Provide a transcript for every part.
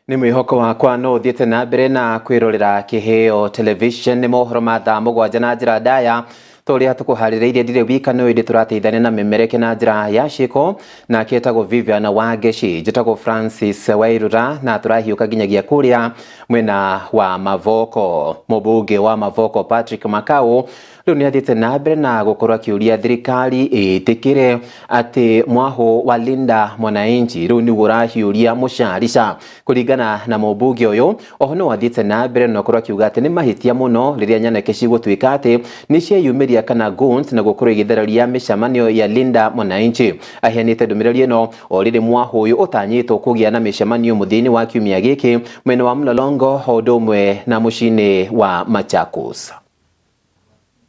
Ni mwihoko wakwa no thiete na mbere na kwirorera Kiheo television ni mohoro ma thaa mugwanja na njira ndaya turia tukuhaririirie ndire wika no indi turateithania na memereke na njira ya shiko na ketagwo Vivian Wangeci njitagwo Francis Wairura na turahiuka ginyagia kuria mwena wa Mavoko. Mubunge wa Mavoko Patrick Makau riu ni athiete na mbere na gukorwa kiuria thirikari itikire ati mwaho wa Linda Mwananchi riu ni gurahiuria musharica kuringana na mubunge uyu. Oho no athiete na mbere na gukorwa kiuga ati ni mahitia muno riria nyanake cigutwika ati ni cieyumiria kana guns na gukorwa igitheraria mishamanio ya Linda Mwananchi. Ahianite ndumiriri ino oriri mwaho uyu utanyitwo kugia na mishamanio muthini wa kiumia giki mwena wa Mlolongo hodumwe na mushini wa Machakos.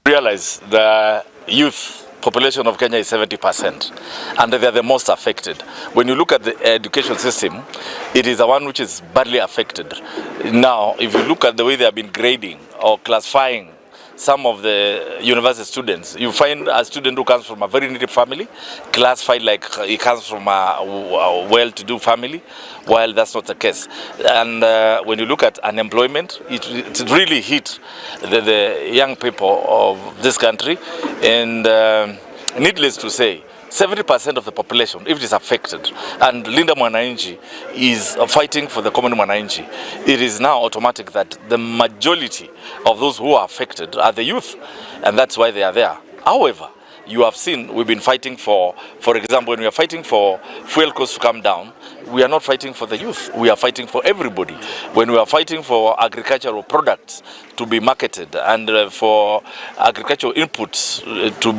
Realize the youth population of Kenya is 70% and they are the most affected. When you look at the education system, it is the one which is badly affected. Now, if you look at the way they have been grading or classifying some of the university students, you find a student who comes from a very needy family classified like he comes from a well-to-do family, while that's not the case. And when you look at unemployment, it really hit the young people of this country. And needless to say, 70% of the population, if it is affected, and Linda Mwananchi is fighting for the common Mwananchi, it is now automatic that the majority of those who are affected are the youth, and that's why they are there. However, you have seen we've been fighting for example, when we are fighting for fuel costs to come down, we are not fighting for the youth, we are fighting for everybody. When we are fighting for agricultural products to be marketed and for agricultural inputs to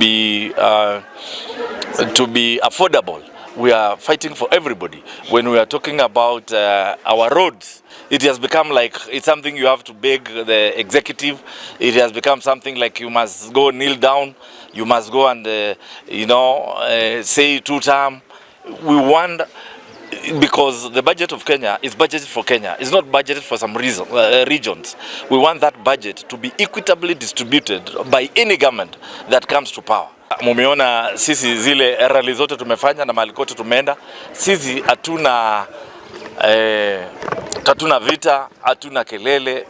be affordable, we are fighting for everybody. When we are talking about our roads, it has become like it's something you have to beg the executive. It has become something like you must go kneel down, you must go and say 2 term. We want, because the budget of Kenya is budgeted for Kenya. It's not budgeted for some regions. We want that budget to be equitably distributed by any government that comes to power. Mumeona sisi zile rally zote tumefanya na mahali kote tumeenda, sisi hatuna vita, hatuna kelele,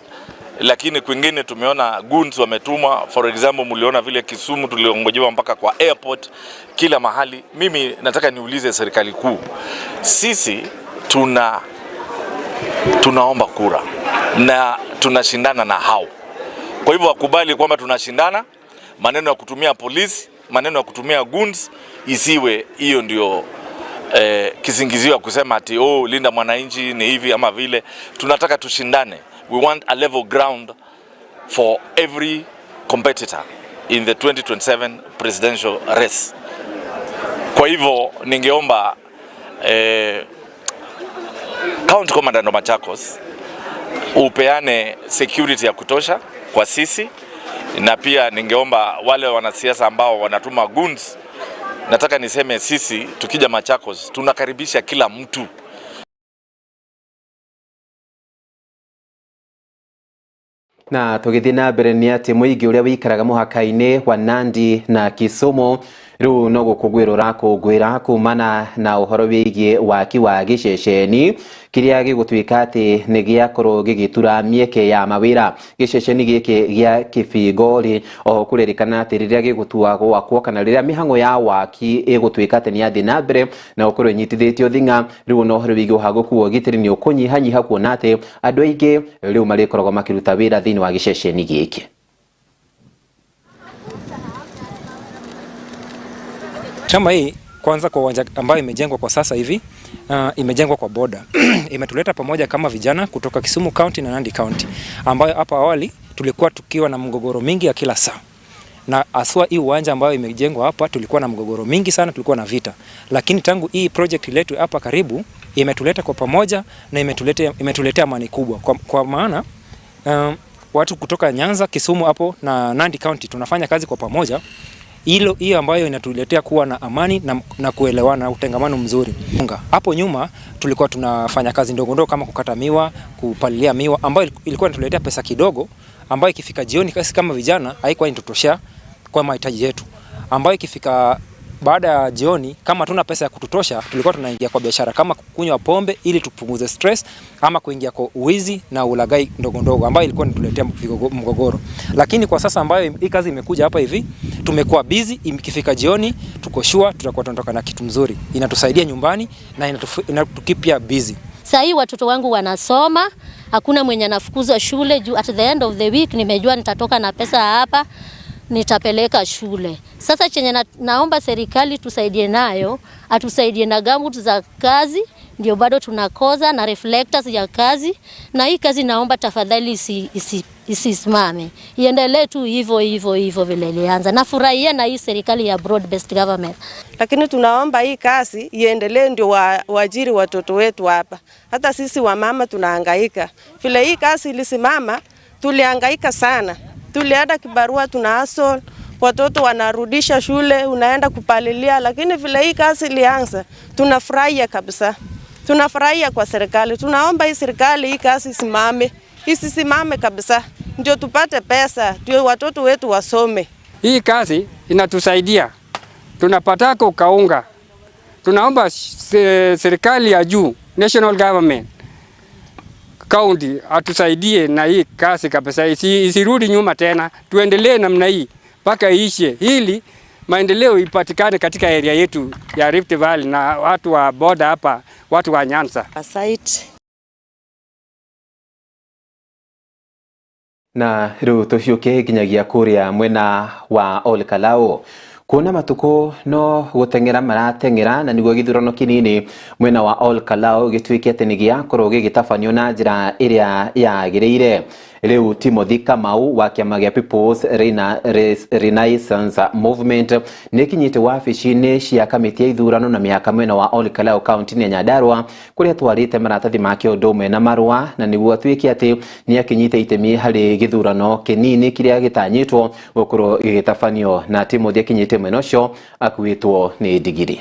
lakini kwingine tumeona goons wametumwa. For example, muliona vile Kisumu tuliongojewa mpaka kwa airport, kila mahali. Mimi nataka niulize serikali kuu, sisi tunaomba kura na tunashindana na hao. Kwa hivyo wakubali kwamba tunashindana, maneno ya kutumia polisi, maneno ya kutumia goons isiwe hiyo ndio kisingizio ya kusema ati Linda Mwananchi ni hivi ama vile. Tunataka tushindane. We want a level ground for every competitor in the 2027 presidential race. Kwa hivyo ningeomba County Commandant wa Machakos upeane security ya kutosha kwa sisi, na pia ningeomba wale wanasiasa ambao wanatuma goons, nataka niseme sisi tukija Machakos tunakaribisha kila mtu. Na tugithii na mbere ni ati muingi uria wikaraga muhaka-ini wa Nandi na Kisumu riu no gukugwirura kungwira kumana na uhoro wigie waki wa giceceni kiria gigutwika ati ni giakorwo gigitura mieke ya mawira. Giceceni giki gia Kibingori o kuririkana ati riria gigutua gwakwo kana riria mihango ya waki igutwika ati ni athi na mbere na ukorwo nyitithitio thinga, riu no uhoro wigie hagukuo gitiri ni ukunyihanyiha kuona ati andu aingi riu marikoragwo makiruta wira thini wa giceceni giki. Chama hii kwanza kwa uwanja ambayo imejengwa kwa sasa hivi, imejengwa kwa boda. Imetuleta pamoja kama vijana kutoka Kisumu County na Nandi County, ambayo hapa awali tulikuwa tukiwa na mgogoro mingi ya kila saa. Na aswa hii uwanja ambayo imejengwa hapa tulikuwa na mgogoro mingi sana, tulikuwa na vita. Lakini tangu hii project iletwe hapa karibu, imetuleta kwa pamoja na imetuletea amani kubwa. Kwa maana watu kutoka Nyanza, Kisumu hapo na Nandi County tunafanya kazi kwa pamoja. Hiyo ambayo inatuletea kuwa na amani na kuelewana na utengamano mzuri. Hapo nyuma tulikuwa tunafanya kazi ndogo ndogo kama kukata miwa, kupalilia miwa, ambayo ilikuwa inatuletea pesa kidogo, ambayo ikifika jioni kasi kama vijana haikuwa inatutosha kwa mahitaji yetu. Ambayo ikifika baada ya jioni kama tuna pesa ya kututosha, tulikuwa tunaingia kwa biashara kama kunywa pombe ili tupunguze stress, ama kuingia kwa uwizi na ulagai ndogo ndogo ambayo ilikuwa inatuletea mgogoro. Lakini kwa sasa ambayo hii kazi imekuja hapa hivi, tumekuwa busy. Ikifika jioni tuko sure tutakuwa tunatoka na kitu mzuri, inatusaidia nyumbani na inatukipia busy. Sasa hii watoto wangu wanasoma, hakuna mwenye anafukuzwa shule juu at the end of the week nimejua nitatoka na pesa hapa nitapeleka shule. Sasa chenye naomba serikali tusaidie nayo, atusaidie na gamut za kazi, ndio bado tunakoza na reflectors ya kazi, na hii kazi naomba tafadhali isisimame. Iendelee tu hivyo vile ilianza. Nafurahia na hii serikali ya broad based government. Lakini tunaomba hii kazi iendelee ndio waajiri watoto wetu hapa. Hata sisi wamama tunahangaika. Vile hii kazi ilisimama tulihangaika sana. Tulienda kibarua tunahustle, watoto wanarudisha shule, unaenda kupalilia, lakini vile hii kazi ilianza tunafurahia kabisa. Tunafurahia kwa serikali. Tunaomba hii serikali hii kazi isimame. Isisimame kabisa. Ndio tupate pesa, ndio watoto wetu wasome. Hii kazi inatusaidia. Tunapataka ukaunga. Tunaomba serikali ya juu, national government, county atusaidie na hii kazi kabisa, isirudi nyuma tena. Tuendelee namna hii mpaka iishe, ili maendeleo ipatikane katika area yetu ya Rift Valley na watu wa boda hapa, watu wa Nyanza. Asante. Na riu tuhiuke nginyagia kuria mwena wa Olkalau kuna matuko no gutengera maratengera na niguo githurano kinini mwena wa Olkalau gitwikete nigia koroge gitafanyo na njira iria yagireire. Leo Timothy Kamau wa kiama gia People's Renaissance Movement nikinyite wabici-ini cia kamiti ya ithurano na miaka mwena wa Olkalau county ya Nyandarua kuria twarite maratathi make undume na marua na niguo atwike ati ni akinyite itemi hari githurano kinini kiria gitanyitwo gukorwo gigitafanio na Timothy akinyite mwena ucio akuitwo ni ndigiri.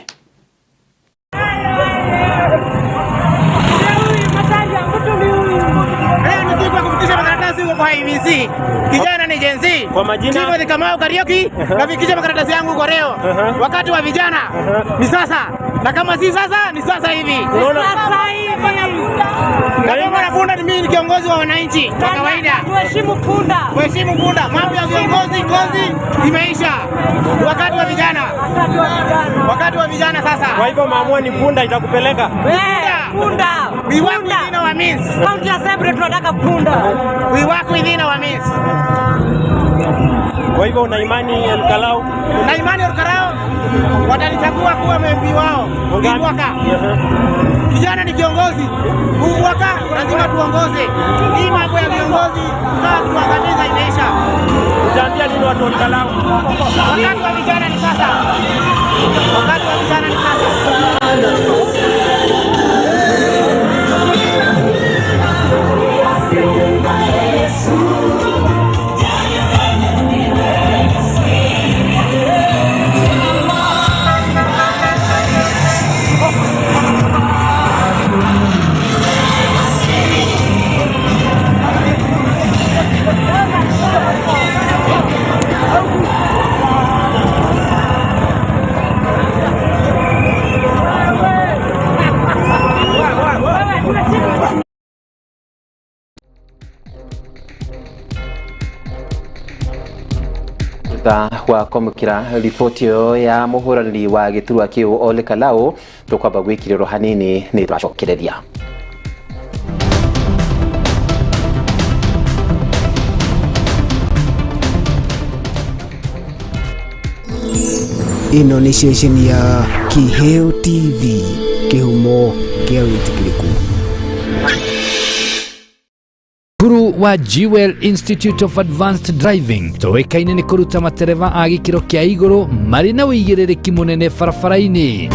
Kijana ni Gen Z. Kwa majina Timothy Kamau Kariuki, nafikisha makaratasi yangu kwa leo. Wakati wa vijana ni sasa. Na kama si sasa ni sasa hivi. Sasa hivi. Kama punda mimi ni kiongozi wa wananchi kwa kawaida. Tuheshimu punda. Tuheshimu punda. Mambo ya viongozi imeisha. Wakati wa vijana. Wakati wa vijana sasa. Kwa hivyo maamua ni punda itakupeleka. Punda. We work within our means. County Assembly tunataka punda. We work within our means. Kwa hivyo una imani Olkalau? Na imani Olkalau watanichagua kuwa MP wao. Hii mwaka. Kijana ni kiongozi. Huu mwaka lazima tuongoze. Hii mambo ya viongozi tuangamiza imeisha. Utaambia nini watu Olkalau? Wakati wa vijana ni sasa. Wakati wa vijana ni sasa. wa komukira ripoti yo ya muhurani wa giturwa kiu Olkalau tukwamba gwikiriro hanini ni twacokereria. Ino ni station ya Kiheo TV, kihumo kia witikiriku. Kuru wa Jewel Institute of Advanced Driving toekaine ni kuruta matereva a gikiro kia iguru mari na uigiririki munene barabara-ini.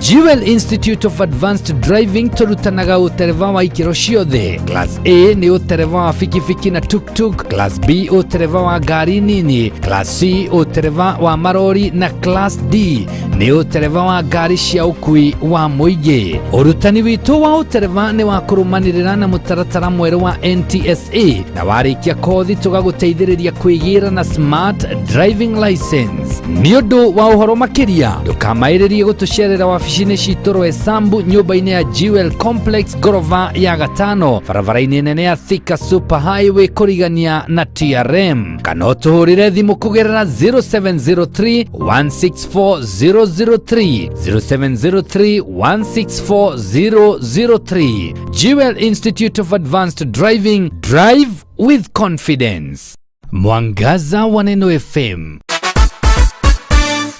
Jewel Institute of Advanced Driving turutanaga utereva wa ikiro ciothe. Class A ni utereva wa fikifiki na tuk-tuk, Class B utereva wa gari nini, Class C utereva wa marori na Class D ni utereva wa gari cia ukui wa muingi. Urutani witu wa utereva ni wa kurumanirira na mutaratara mweru wa NTSA na warikia kothi tugaguteithiriria kwigira na smart driving license. Niondo wa uhoro makiria ndukamairirie gutucerera wabici-ini citu Rwesambu nyumba-ini ya Jewel Complex gorofa ya gatano barabara-ini nene ya Thika Super Highway kurigania na TRM kana utuhurire thimu kugerera 0703 164003 0703 164003. Jewel Institute of Advanced Driving, drive with confidence. Mwangaza wa Neno FM,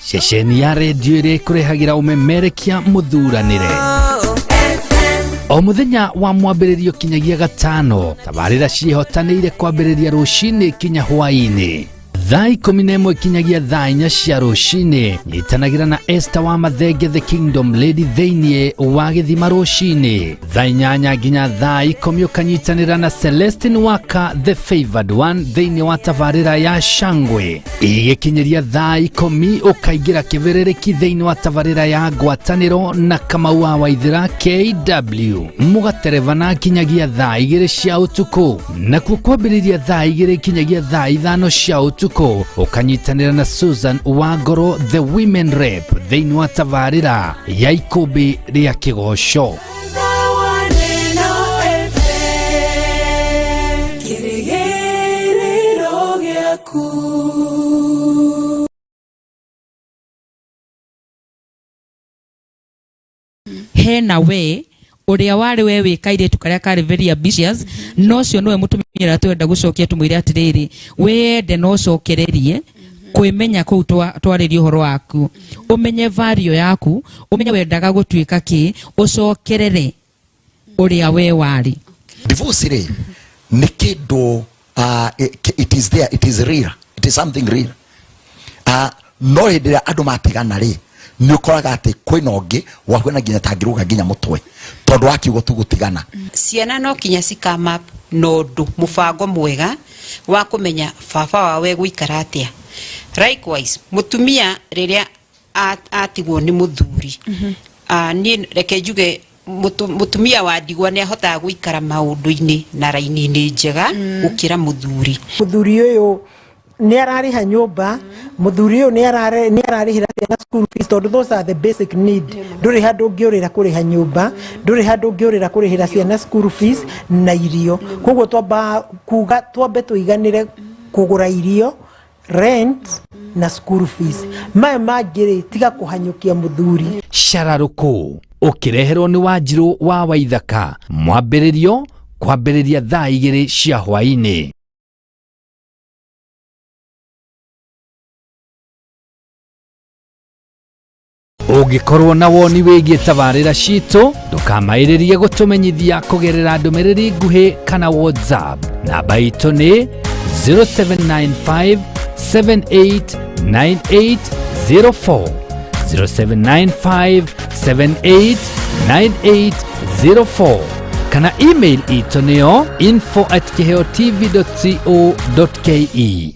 shesheni ya redio ire kurehagira umemerekia muthuranire o muthenya wa mwambiririo kinyagia gatano. Tabarira cihotanire kwambiriria rucini kinya hwaini thaa 11 kinyagia thaa 4 cia rucini. Nyitanagira na Esther wa Mathenge the Kingdom Lady theinie wa Githima rucini thaa 8 nginya thaa 10 ukanyitanira na Celestine Waka the Favored One theinie wa tabarira ya Shangwe. Igikinyiria thaa 10 ukaingira kiberereki theinie wa tabarira ya Ngwataniro na Kamau wa Waithira KW mugaterevana kinyagia thaa 2 cia utuku na kwambiriria thaa 2 kinyagia thaa 5 cia utuku ukanyitanira na Susan Wangoro the Women Rep theinie wa tabarira ya ikumbi ria Kigosho. Hena we uria wari we wikaire tukaria kari very ambitious no cio nowe mutumira twenda gucokia tumwire atiriri wende no cokererie kwimenya ku twaririo horo waku umenye value yaku umenye wendaga gutuika ki ucokerere uria we wari. Divorce re ni kido it is there, it is real, it is something real. No hindira andu matigana ri ni ukoraga ati kwina ungi wakwena nginya tangiruga nginya mutwe tondu wakiugo tu gutigana. Ciana no kinya cikama nondu mubango mwega wa kumenya baba wawe guikara atia. Likewise mutumia riria atigwo ni muthuri ni reke njuge mutumia wa ndigwa ni ahota guikara maundu-ini na raini-ini njega gukira muthuri. Muthuri uyu ni arariha nyumba, muthuri uyu ni ararihira ciana school fees tondu those are the basic need. Nduri handu ngiurira kuriha nyumba, nduri handu ngiurira kurihira ciana school fees na irio. Koguo twamba kuga twambe tuiganire kugura irio, rent na school fees. Maya mangiri tiga kuhanyukia muthuri. Shararuku ukireherwo ni Wanjiru wa Waithaka. Mwambiririo kwambiriria thaa 2 cia hwaini. Ungikorwo na woni wigie tabarira citu ndukamairirie gutumenyithia kugerera ndumiriri nguhi kana WhatsApp. Namba itu ni 0795 789804 0795 789804 kana email itu niyo info@kiheotv.co.ke.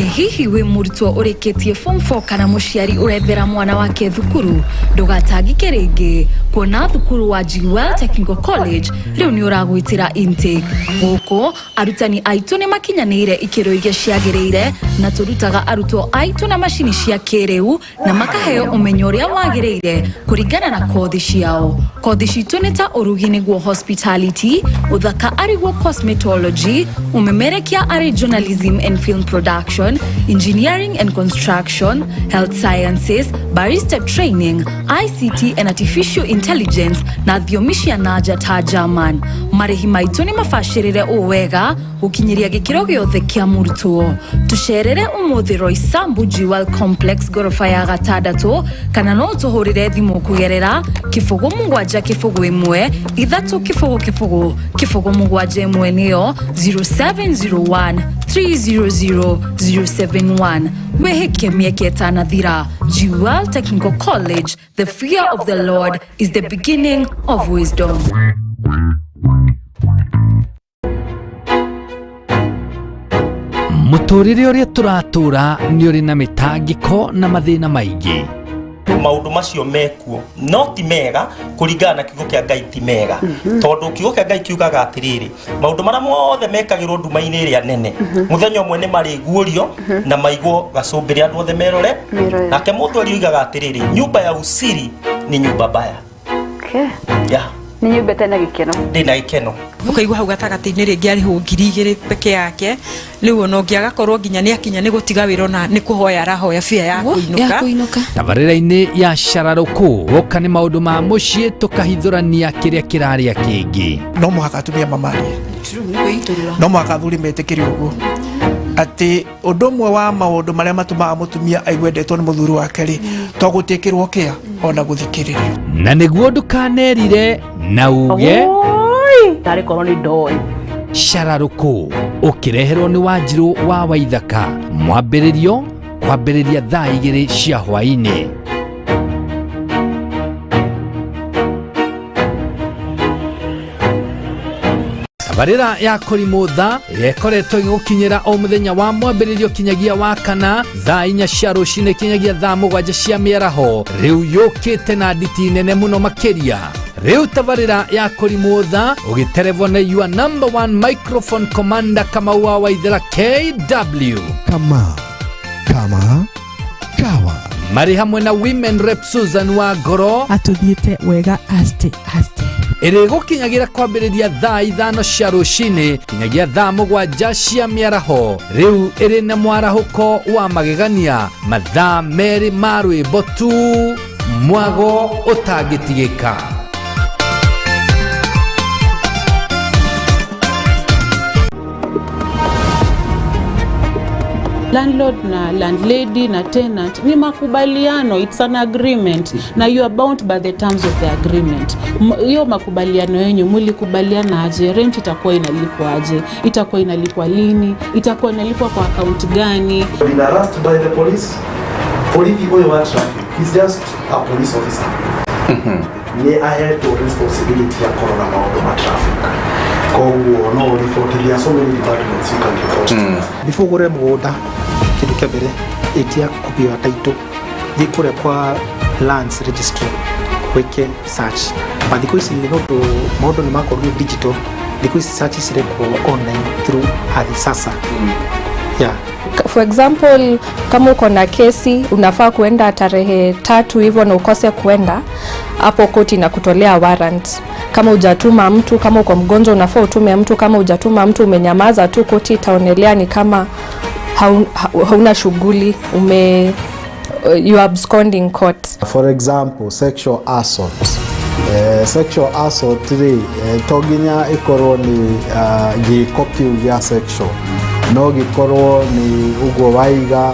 Hihi we murutwo ureketie form 4 kana muciari urethera mwana wake thukuru ndugatangike ringi kuona thukuru wa Jewel Technical College riu ni uragwitira intake guko arutani aitu ni makinyanire ikiro iria ciagirire na turutaga arutwo aitu na mashini cia kireu na makaheo umenyo uria wagirire kuringana na kothi ciao. Kothi citu ni ta urugi niguo hospitality, uthaka ariguo cosmetology, umemerekia ari journalism and film production, engineering and construction, health sciences, barista training, ICT and artificial intelligence na thiomisha naja ta German. Marihi maitu ni mafashirire uwega ukinyiria gikiro giothe kia murutwo. Tusherere umuthi Roysambu Jewel Complex gorofa ya gatandatu kana no tuhurire thimu kugerera kifogo mungwaja kifogo imwe ithatu kifogo mungwaja imwe niyo 0701 300 071. Weheke mieke tanathira. Jewel Technical College, the fear of the Lord is the beginning of wisdom. Muturire uria turatura ni uri na mitangiko na mathina maingi. Maundu macio mekuo no ti mega kuringana na kiugo kia Ngai ti mega tondu kiugo kia Ngai kiugaga atiriri maundu mara mothe mekagirwo nduma-ini iria nene muthenya umwe ni mariguorio na maigwo gacumbiri andu othe merore nake mundu ariugaga atiriri nyumba ya usiri ni nyumba mbaya. Yeah. Ni nyumba tena gikeno. Ndina gikeno. Ukaigwa hau gatagati-ini ringi ari ho 2,000 peke yake riu ono ngiagakorwo nginya ni akinya ni gutiga wira na ni kuhoya arahoya fia ya kuinuka tabarira-ini ya Shararuku goka ni maundu ma mucii tukahithurania kiria kiraria kingi no muhaka atumia mamarie no muhaka athuri metikire uguo ati undu mwe wa maundu maria matumaga mutumia aigwendetwo ni muthuri wake ri to gutikirwo kia ona guthikiririo na niguo ndukanerire na uge tari koroni doi Shararuku ukireherwo ni Wanjiru wa Waithaka mwambiririo kwambiriria thaa 2 cia hwaini. Tabarira ya kurimutha iria ikoretwo igukinyira o muthenya wa mwambiririo kinyagia wa kana thaa 4 cia rucini kinyagia thaa 7 cia miaraho riu yukite na nditi nene muno makiria. Riu tabarira ya kurimutha ugiterevwo na your number 1 microphone commander Kamau wa Waithera KW Kawa mari hamwe na women rep Susan wa Ngoro atuthiite wega aste iri gukinyagira kwambiriria thaa 5 cia rucini kinyagia thaa 7 cia miaraho riu iri na mwarahuko wa magegania mathaa meri ma rwimbo tu mwago utangitigika. Landlord na landlady na tenant ni makubaliano, it's an agreement na you are bound by the terms of the agreement. Hiyo makubaliano yenyu mlikubaliana aje? Rent itakuwa inalipwa aje? Itakuwa inalipwa lini? Itakuwa inalipwa kwa account gani? Been arrested by the police. Police huyo wa traffic, he's just a police officer. Ni ahead to responsibility ya corona maondo ma traffic. Kongo no report there are so many departments you can report. Before gore mugunda kindu kia mbere itia copy ya title thikure kwa lands registry weke search badiko isi no to maondo ni mako digital diko isi search isi kwa online through hadi sasa. Yeah. For example, kama uko na kesi unafaa kuenda tarehe 3 hivyo na ukose kuenda hapo, koti na kutolea warrant. Kama hujatuma mtu, kama uko mgonjwa unafaa utume mtu, kama hujatuma mtu umenyamaza tu, koti itaonelea ni kama hauna shughuli, you are absconding court. For example, sexual assault. Sexual assault toginya ikorwo ni gikopio ya sexual no gikorwo ni ugo waiga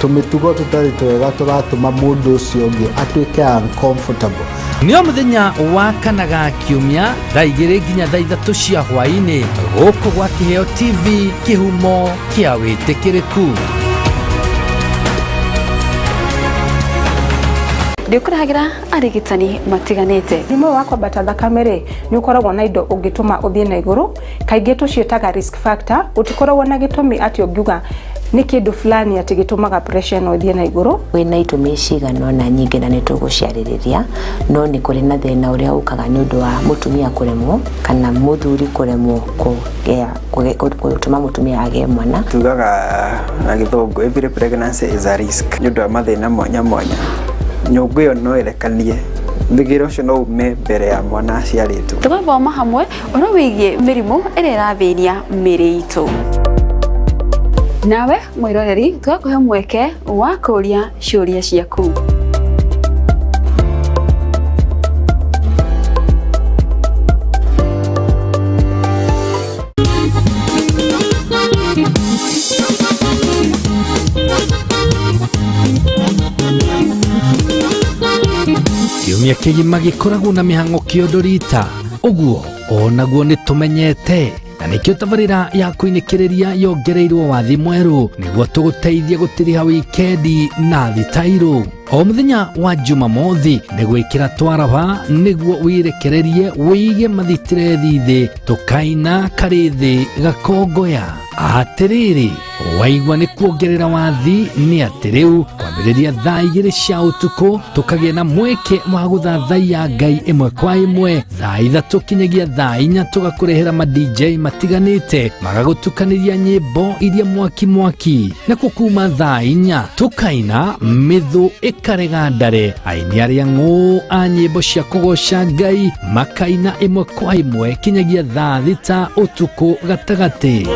tumitugo tutari twega turatuma mundu ucio ngi atuike uncomfortable. Nio muthenya wa kana ga kiumia thaa 2 nginya thaa 3 cia hwaini guku gwa Kiheo TV kihumo kia witikiriku. Ndikurahagira arigitani matiganite. Nyuma wa kwambata thakame ri ni ukoragwo na indo ungituma uthie na iguru, kaingi tucietaga risk factor, utikoragwo na gitumi ati ungiuga ni kindu fulani ati gitumaga pressure no thie na iguru wina itumi cigano na nyingi na nituguciaririria no ni kuri na thina uria ukaga ni undu wa mutumia kuremwo kana muthuri kuremwo gutuma mutumia age mwana. Tugaga na githungu every pregnancy is a risk ni undu wa mathina mwanya mwanya. Nyungu iyo no irekanie thigiro ucio no ume mbere ya mwana aciaritwo. Tugathoma hamwe oro wigie mirimu ire irathiria miri itu. Nawe mwiroreri tugakuhe mweke wa kuria ciuria ciaku. Kiumia kigima gikoragwo na mihango kiondo rita uguo onaguo nitumenyete na nikio tabarira ya kuinikiriria yongereirwo wathi mweru niguo tuguteithia gutiriha wikendi na thitairu. O muthenya wa Jumamothi ni gwikira twaraba niguo wirekererie wige mathitire thithi tukaina karithi gakongoya. Atiriri waigwa ni kuongerera wathi ni atiriu kwambiriria thaa 2 cia utuku tukagia na mweke wa guthathaiya Ngai imwe kwa imwe. Thaa 3 kinyagia thaa 4 tugakurehera ma DJ matiganite magagutukaniria nyimbo iria mwaki na kukuma thaa 4 tukaina mithu ikarega ndare. Aini aria ng'u a nyimbo cia kugoca Ngai makaina imwe kwa imwe kinyagia thaa 6 utuku gatagati.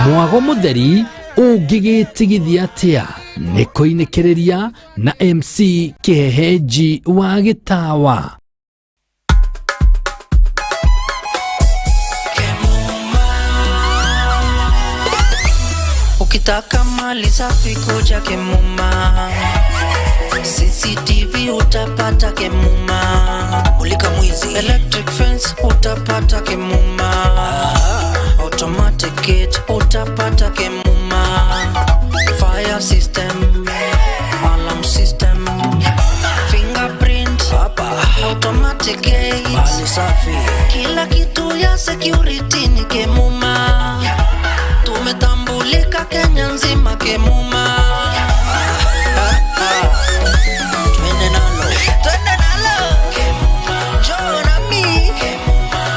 Mwago mutheri ungigitigithia atia ni kuinikiriria na MC Kiheheji wa Gitawa. Ukitaka mali safi kuja Kemuma, CCTV utapata Kemuma, mulika mwizi electric fence utapata Kemuma, automatic gate utapata Kemuma, fire system, alarm system, fingerprint hapa, automatic gate, mali safi, kila kitu ya security ni Kemuma. Tumetambulika Kenya nzima Kemuma. Twende nalo njoo na mi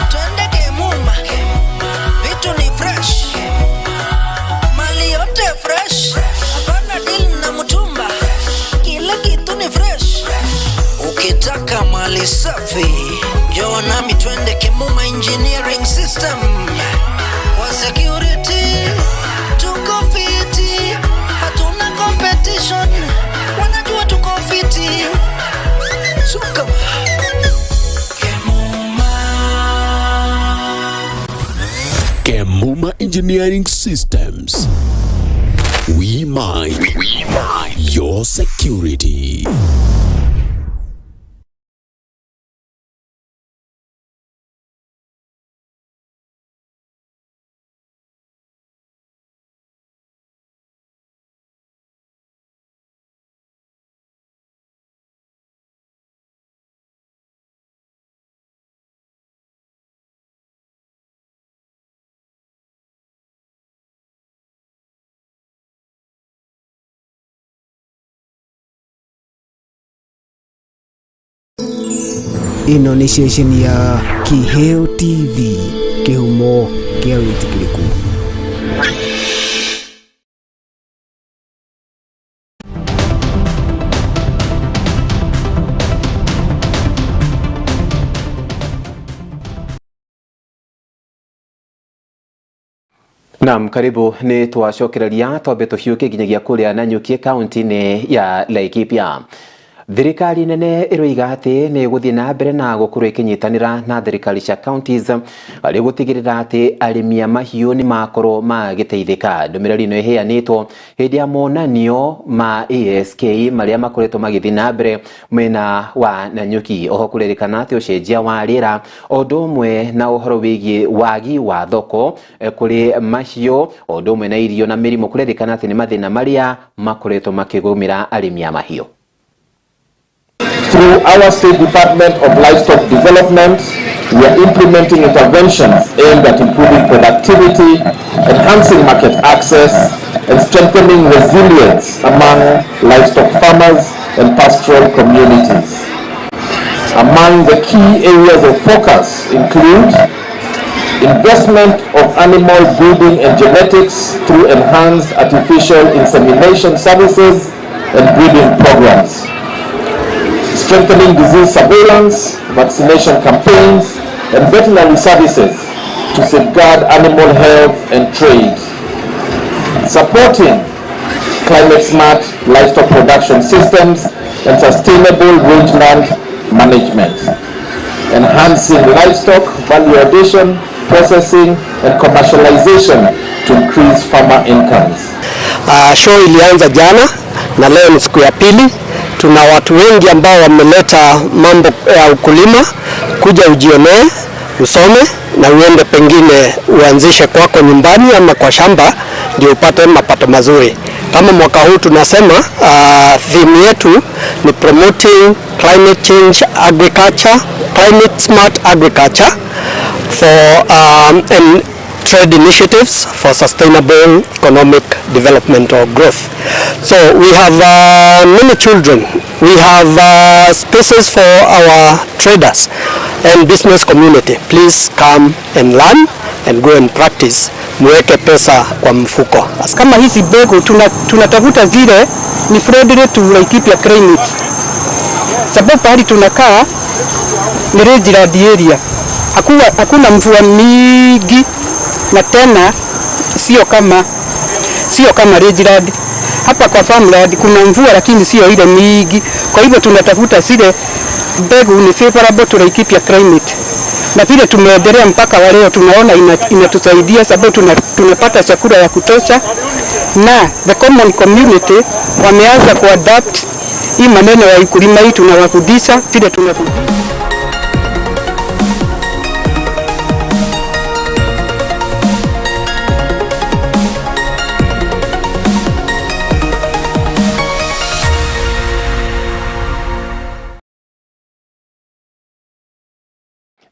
twende Kemuma. Vitu ni fresh, mali yote fresh, hapana deal na mtumba, kila kitu ni fresh. Ukitaka mali safi njoo na mi twende Kemuma Engineering System. Wa security tuko fiti, hatuna competition, wanajua tuko fiti. Suka Kemuma Engineering Systems. We mind your security. Ino ni ceceni ya Kiheo TV, kihumo kia witikiriku. Naam, karibu ni twacokereria twambe tuhiuke nginyagia kuria Nanyuki kaunti-ini ya Laikipia. Thirikari nene iroiga ati ni guthii na mbere na gukorwo ikinyitanira na thirikari cia counties ari gutigirira ati arimi a mahiu ni makorwo magiteithika. Ndumiriri no iheanitwo hindi ya monanio ma ASK maria makoretwo magithii na mbere mwena wa Nanyuki. Oho kuririkana ati ucenjia wa riera ondo umwe na uhoro wigie wagi wa thoko kuri mahiu ondo umwe na irio na mirimo kuririkana ati ni mathina maria makoretwo makigumira arimi a mahiu. Through our State Department of Livestock Development, we are implementing interventions aimed at improving productivity, enhancing market access, and strengthening resilience among livestock farmers and pastoral communities. Among the key areas of focus include investment of animal breeding and genetics through enhanced artificial insemination services and breeding programs, strengthening disease surveillance, vaccination campaigns, and veterinary services to safeguard animal health and trade, supporting climate-smart livestock production systems and sustainable rangeland management, enhancing livestock value addition, processing, and commercialization to increase farmer incomes. Show ilianza jana na leo ni siku ya pili. Tuna watu wengi ambao wameleta mambo ya ukulima, kuja ujionee, usome na uende pengine uanzishe kwako nyumbani ama kwa shamba ndio upate mapato mazuri. Kama mwaka huu tunasema theme yetu ni promoting climate change agriculture, climate smart agriculture for and trade initiatives for sustainable economic development or growth. So we have many children. We have spaces for our traders and business community. Please come and learn and go and practice. Muweke pesa kwa mfuko. Kama hizi mbegu tunatafuta zile ni friendly to Laikipia climate. Sababu pahali tunakaa ni rangeland area. Hakuna mvua mingi na tena sio kama rangeland. Hapa kwa farmland kuna mvua lakini sio ile mingi. Kwa hivyo tunatafuta zile mbegu ni favorable to Laikipia climate. Na vile tumeendelea mpaka wa leo tunaona inatusaidia sababu tunapata chakula ya kutosha na the common community wameanza kuadapt hii maneno ya ukulima hii tunawafundisha vile tunafundisha.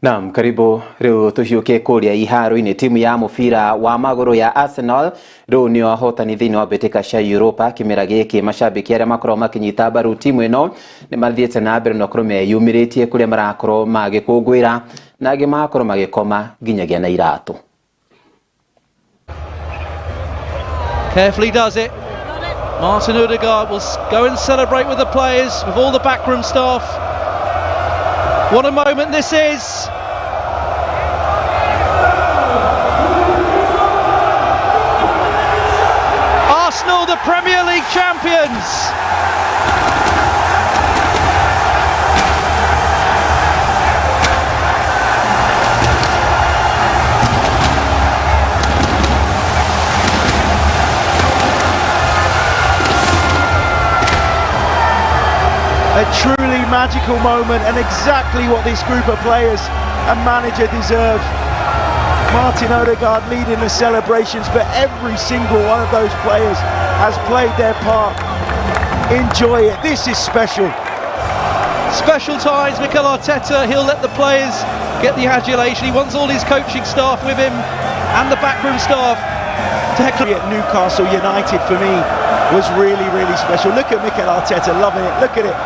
Naam, karibu riu tuhiuke kuria iharo-ini. Timu ya mubira wa maguru ya Arsenal riu ni ahotani thiini wa mbitika cia Europa kimera giki. Mashabiki aria makorwo makinyita mbaru timu ino ni mathiete na mbere no korwo meyumiritie kuria marakorwo magikungwira na angi makorwo magikoma nginyagia na iratu. Carefully does it. Martin Odegaard will go and celebrate with the players, with all the backroom staff. What a moment this is. Arsenal, the Premier League champions. A truly magical moment and exactly what this group of players and manager deserve. Martin Odegaard leading the celebrations, but every single one of those players has played their part. Enjoy it, this is special. Special times, Mikel Arteta, he'll let the players get the adulation. He wants all his coaching staff with him and the backroom staff. At Newcastle United for me was really, really special. Look at Mikel Arteta loving it, look at it.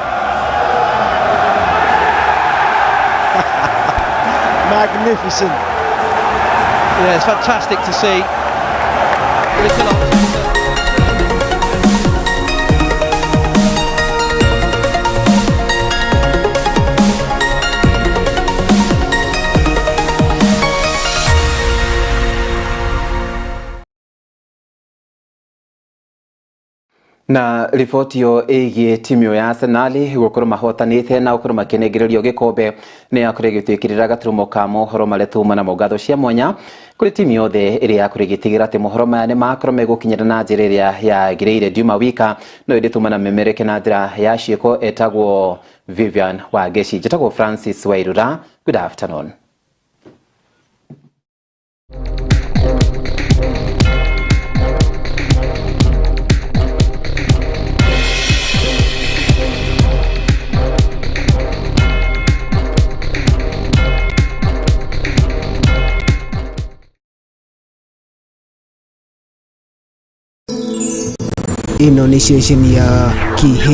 Magnificent. Yeah, it's fantastic to see. Mikel Arteta. Na riboti yo ĩgiĩ timu ya Arsenal gũkorwo mahotanĩte na gũkorwo makĩnengererio gĩkombe nĩ yakorwo ĩgĩtwĩkĩrĩra gaturumo ka mohoro marĩa tuma na mũngatho cia mwanya kũrĩ timu yothe ĩrĩa yakorwo ĩgĩtigĩra atĩ mohoro maya nĩ makorwo megũkinyĩra na njĩra ĩrĩa yagĩrĩire. Juma Wika no ĩndĩ tuma na memereke na njĩra ya ciĩko etagwo Vivian Wangeci. Njĩtagwo Francis Wairura. Good afternoon. ino ni ceceni ya Kihe